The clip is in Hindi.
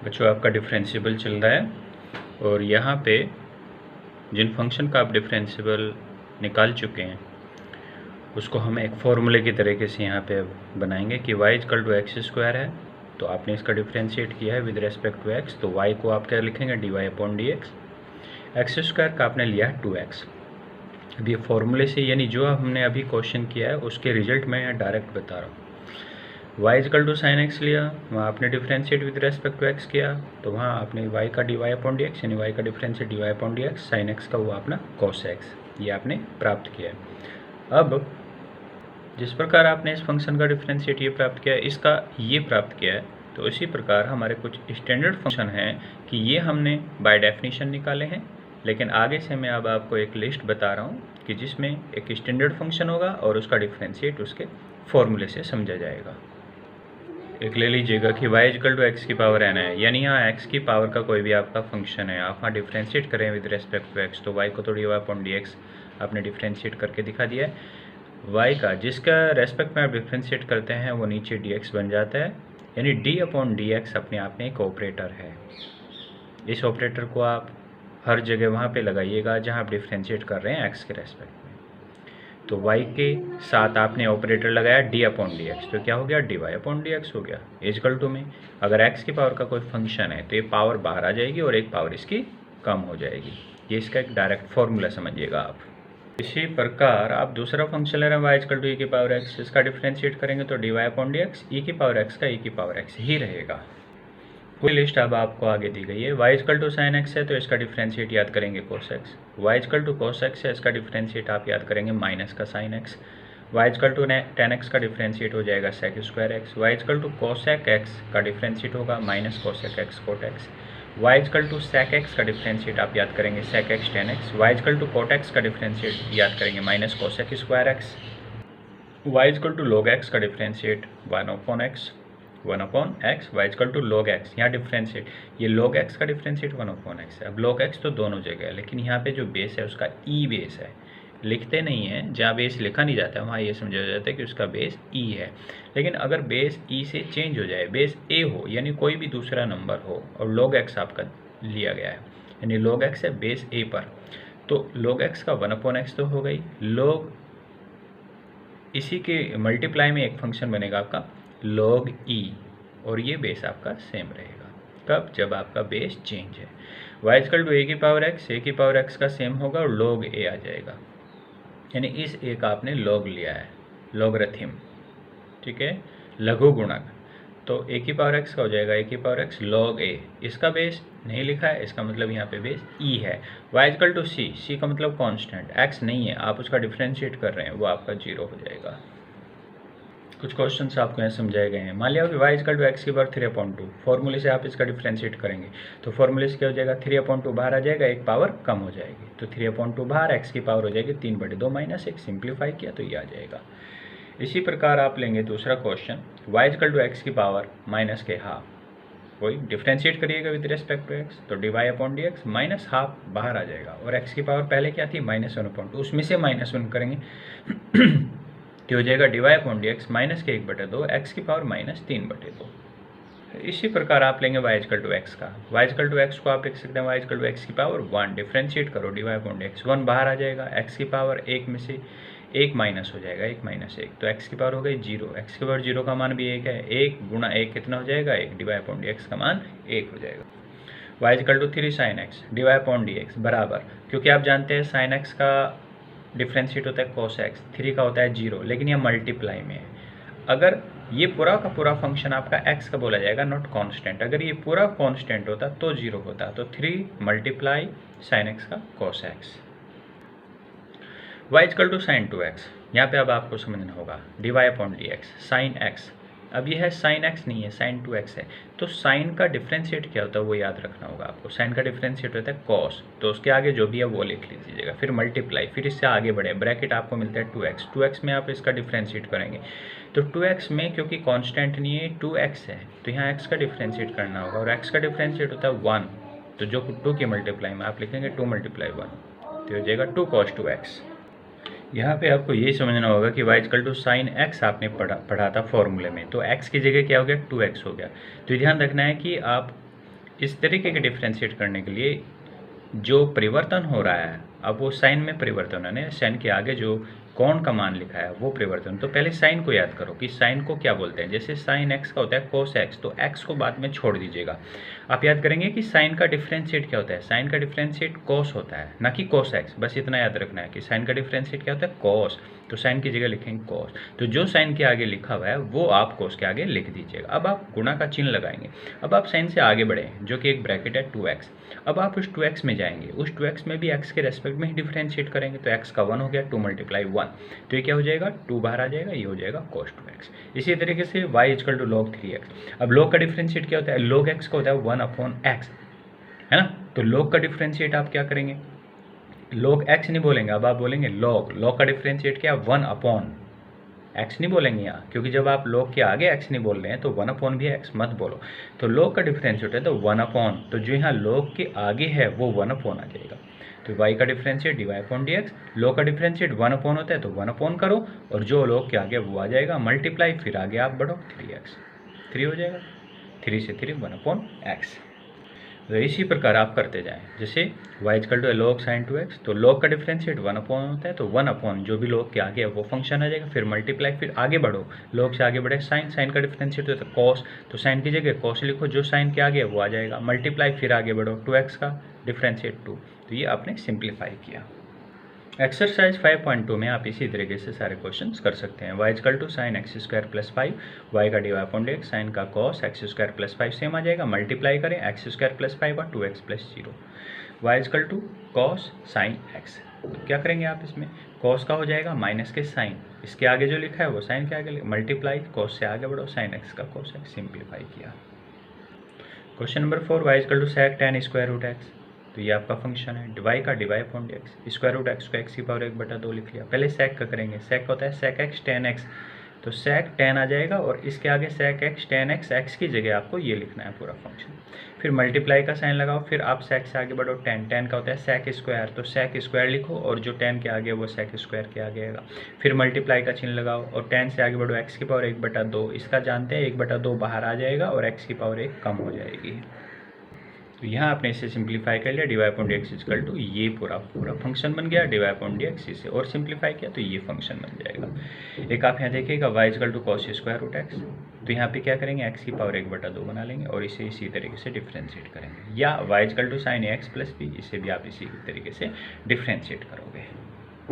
बच्चों आपका डिफरेंशियबल चल रहा है और यहाँ पे जिन फंक्शन का आप डिफरेंशियबल निकाल चुके हैं उसको हम एक फॉर्मूले की तरीके से यहाँ पे बनाएंगे कि y equal to x square है, तो आपने इसका डिफरेंशिएट किया है विद रेस्पेक्ट टू x, तो y को आप क्या लिखेंगे dy upon d x square का आपने लिया है 2x। अब ये फॉर्मूले से यानी जो हमने अभी क्वेश्चन किया है उसके रिजल्ट मैं यहाँ डायरेक्ट बता रहा हूँ। y equal to sine x लिया, वहाँ आपने differentiate with respect to x किया, तो वहाँ आपने y का dy अपॉन डी एक्स यानी y का differentiate dy upon d x, sine x का वो अपना cos x, ये आपने प्राप्त किया है। अब जिस प्रकार आपने इस फंक्शन का डिफरेंशिएट ये प्राप्त किया है, इसका ये प्राप्त किया है, तो इसी प्रकार हमारे कुछ स्टैंडर्ड फंक्शन हैं कि ये हमने बाय डेफिनेशन निकाले हैं, लेकिन आगे से मैं अब आपको एक लिस्ट बता रहा हूँ कि जिसमें एक स्टैंडर्ड फंक्शन होगा और उसका डिफरेंशिएट उसके फॉर्मूले से समझा जाएगा। एक ले लीजिएगा कि y इक्वल टू एक्स की पावर n है, यानी यहाँ x की पावर का कोई भी आपका फंक्शन है, आप वहाँ डिफरेंशिएट करें विद रेस्पेक्ट टू x, तो y को तो dy अपॉन डी एक्स आपने डिफरेंशिएट करके दिखा दिया है। y का जिसका रेस्पेक्ट में आप डिफरेंशिएट करते हैं वो नीचे dx बन जाता है, यानी d अपॉन डी एक्स अपने आप में एक ऑपरेटर है। इस ऑपरेटर को आप हर जगह वहाँ पे लगाइएगा जहाँ आप डिफरेंशिएट कर रहे हैं x के रेस्पेक्ट में। तो y के साथ आपने ऑपरेटर लगाया d अपॉन डी एक्स, तो क्या हो गया dy अपॉन डी एक्स हो गया। इक्वल टू में अगर x की पावर का कोई फंक्शन है तो ये पावर बाहर आ जाएगी और एक पावर इसकी कम हो जाएगी, ये इसका एक डायरेक्ट फॉर्मूला समझिएगा आप। इसी प्रकार आप दूसरा फंक्शन ले रहे हैं y इक्वल टू e की पावर x, इसका डिफरेंशिएट करेंगे तो dy upon d x, e की पावर x का e की पावर x ही रहेगा। पूरी लिस्ट अब आपको आगे दी गई है। y equal to sine x है तो इसका डिफरेंशिएट याद करेंगे cos x, y equal to cos x है, इसका डिफरेंशिएट आप याद करेंगे माइनस का sine x, y equal to tan x का डिफरेंशिएट हो जाएगा sec square x, y equal to cosec x का डिफरेंशिएट होगा minus cosec x cot x, y equal to sec x का डिफरेंशिएट आप याद करेंगे sec x tan x, y equal to cot x का डिफरेंशिएट याद करेंगे minus cosec square x, y equal to log x का differentiate one upon x, y equal to log x, यहाँ डिफरेंशिएट ये लॉग एक्स का डिफरेंशिएट वन अपॉन एक्स है। अब लॉग एक्स तो दोनों जगह है, लेकिन यहाँ पे जो बेस है उसका ई बेस है, लिखते नहीं है, जहाँ बेस लिखा नहीं जाता है वहाँ ये समझा जाता है कि उसका बेस ई है। लेकिन अगर बेस ई से चेंज हो जाए, बेस ए हो यानी कोई भी दूसरा नंबर हो और लॉग एक्स आपका लिया गया है, यानी लॉग एक्स है बेस ए पर, तो लॉग एक्स का वन अपॉन एक्स तो हो गई, लॉग इसी के मल्टीप्लाई में एक फंक्शन बनेगा आपका log e, और ये बेस आपका सेम रहेगा। कब? जब आपका बेस चेंज है। y इक्वल टू ए की पावर x का सेम होगा और log a आ जाएगा, यानी इस a का आपने log लिया है, लॉगरिथम, ठीक है, लघु गुणक, तो a की पावर x का हो जाएगा a की पावर x log a, इसका बेस नहीं लिखा है, इसका मतलब यहाँ पे बेस e है। y इक्वल टू c का मतलब कांस्टेंट, x नहीं है, आप उसका डिफरेंशिएट कर रहे हैं, वो आपका 0 हो जाएगा। कुछ क्वेश्चंस आपको यहाँ समझाए गए हैं। मान लिया कि y इक्वल टू एक्स की पावर 3/2, फॉर्मूले से आप इसका डिफरेंशिएट करेंगे तो फॉर्मूले से क्या हो जाएगा 3/2 बाहर आ जाएगा, एक पावर कम हो जाएगी, तो 3/2 बाहर, x की पावर हो जाएगी 3/2 माइनस 1, सिंप्लीफाई किया तो ये आ जाएगा। इसी प्रकार आप लेंगे दूसरा question, y equal to x की पावर माइनस के हाफ, वही डिफरेंशिएट करिएगा विद रिस्पेक्ट टू x, तो dy upon d x minus half बाहर आ जाएगा, और x की पावर पहले क्या थी -1/2, उसमें से -1 करेंगे तो हो जाएगा dy upon d x minus के 1/2, एक्स की पावर -3/2। इसी प्रकार आप लेंगे y इक्वल टू एक्स का, y इक्वल टू एक्स को आप लिख सकते हैं y इक्वल टू एक्स की पावर 1, डिफरेंशिएट करो dy अपॉन डी एक्स, 1 बाहर आ जाएगा, x की पावर 1 में से 1 माइनस हो जाएगा, 1 माइनस 1, तो x की पावर हो गई 0, x की पावर 0 का मान भी 1 है, 1 गुणा 1 कितना हो जाएगा 1, dy अपॉन डी एक्स का मान 1 हो जाएगा। y equal to 3 sine x dy upon d x बराबर, क्योंकि आप जानते हैं साइन एक्स का डिफरेंशिएट होता है कोस एक्स, 3 का होता है 0, लेकिन यह मल्टीप्लाई में है। अगर ये पूरा का पूरा फंक्शन आपका x का बोला जाएगा, नॉट कांस्टेंट, अगर ये पूरा कांस्टेंट होता तो 0 होता, तो 3 मल्टीप्लाई साइन एक्स का cos x. y equal to sine 2x, यहाँ पे अब आपको समझना होगा dy upon d x sine x, अब ये है साइन x नहीं है साइन 2x है, तो साइन का डिफरेंशिएट क्या होता है वो याद रखना होगा आपको, साइन का डिफरेंशिएट होता है कॉस, तो उसके आगे जो भी है वो लिख लीजिएगा, फिर मल्टीप्लाई, फिर इससे आगे बढ़े, ब्रैकेट आपको मिलता है 2x में आप इसका डिफरेंशिएट करेंगे, तो 2x में क्योंकि कांस्टेंट नहीं है 2x है, तो यहाँ x का डिफरेंशिएट करना होगा, और x का डिफरेंशिएट होता है 1, तो जो 2 की मल्टीप्लाई में आप लिखेंगे 2 × 1, तो हो जाएगा 2 cos 2x। यहाँ पे आपको ये समझना होगा कि y equal to sine x आपने पढ़ा था फॉर्मूले में, तो x की जगह क्या हो गया 2x हो गया, तो ध्यान रखना है कि आप इस तरीके के डिफ्रेंशिएट करने के लिए जो परिवर्तन हो रहा है, अब वो साइन में परिवर्तन है, साइन के आगे जो कोण का मान लिखा है वो परिवर्तन। तो पहले साइन को याद करो कि साइन को क्या बोलते हैं। जैसे साइन एक्स का होता है कोस एक्स, तो एक्स को बाद में छोड़ दीजिएगा। आप याद करेंगे कि साइन का डिफरेंशिएट क्या होता है। साइन का डिफरेंशिएट कोस होता है, ना कि कोस एक्स। बस इतना याद रखना है कि साइन का डिफरेंशिएट क्या होता है, कोस। तो साइन की जगह लिखेंगे कोस। तो जो साइन के आगे लिखा हुआ है वो आप कोस के आगे लिख दीजिएगा। अब आप गुणा का चिन्ह लगाएंगे। अब आप साइन से आगे बढ़े, जो कि एक ब्रैकेट है 2x। अब आप उस 2x में जाएंगे, उस 2x में भी x के रेस्पेक्ट में ही डिफरेंशिएट करेंगे। तो x का 1 हो गया, 2 × 1, तो ये क्या हो जाएगा, 2 बाहर आ जाएगा, ये हो जाएगा cos 2x। इसी तरीके से y = log 3x। अब log का डिफरेंशिएट क्या होता है, log x का होता है 1/x, है ना। तो log का डिफरेंशिएट आप क्या करेंगे, log x नहीं बोलेंगे, अब आप बोलेंगे log का डिफरेंशिएट क्या, 1/x नहीं बोलेंगे यहाँ, क्योंकि जब आप log के आगे x नहीं बोल रहे हैं तो 1/ भी x मत बोलो। तो log का डिफरेंशिएट है तो 1/, तो जो यहाँ log के आगे है वो 1/ आ जाएगा। तो y का डिफरेंशिएट dy/dx, log का डिफरेंशिएट 1/ होता है तो 1/ करो, और जो log के आगे वो आ जाएगा मल्टीप्लाई, फिर आगे आप बढ़ो 3x, 3 हो जाएगा, 3 से 3 1/x। तो इसी प्रकार आप करते जाएं। जैसे y = log sin 2x, तो log का डिफरेंशिएट 1/ होता है तो 1/, जो भी log के आगे है वो फंक्शन आ जाएगा, फिर मल्टीप्लाई, फिर आगे बढ़ो, log से आगे बढ़े साइन का डिफरेंशिएट होता है cos, तो साइन की जगह cos लिखो, जो साइन के आगे है वो आ जाएगा, मल्टीप्लाई, फिर आगे बढ़ो 2x का डिफरेंशिएट 2। तो ये आपने सिंप्लीफाई किया। एक्सरसाइज 5.2 में आप इसी तरीके से सारे क्वेश्चंस कर सकते हैं। y = sin x² + 5, y का dy/dx, साइन का cos x² + 5 सेम आ जाएगा, मल्टीप्लाई करें x² + 5 और 2x + 0। y = cos sin x, तो क्या करेंगे आप इसमें, cos का हो जाएगा माइनस के साइन, इसके आगे जो लिखा है वो साइन के आगे मल्टीप्लाई, cos से आगे बढ़ो, sin x का cos x, सिंप्लीफाई किया। Question number 4, y = sec tan √x, तो ये आपका फंक्शन है। y का dy/dx, √x को x⁴1/2 लिख लिया। पहले sec का करेंगे, sec होता है sec x tan x, तो sec tan आ जाएगा, और इसके आगे sec x tan x, x की जगह आपको ये लिखना है पूरा फंक्शन। फिर मल्टीप्लाई का साइन लगाओ, फिर आप sec से आगे बढ़ो, tan का होता है sec², तो sec² लिखो, और जो tan के आगे वो sec² के आगे आएगा। फिर मल्टीप्लाई का चिन्ह लगाओ, और tan से आगे बढ़ो, x⁴1/2, इसका जानते हैं 1/2 बाहर आ जाएगा और x⁴1 कम हो जाएगी। तो यहाँ आपने इसे सिंप्लीफाई कर लिया, dy/dx = ये पूरा फंक्शन बन गया, dy/dx इसे और सिंप्लीफाई किया तो ये फंक्शन बन जाएगा। एक आप यहाँ देखिएगा y = cos √x, तो यहाँ पे क्या करेंगे, x⁴1/2 बना लेंगे और इसे इसी तरीके से डिफ्रेंशिएट करेंगे। या y = sin ax + b, इसे भी आप इसी तरीके से डिफ्रेंशिएट करोगे।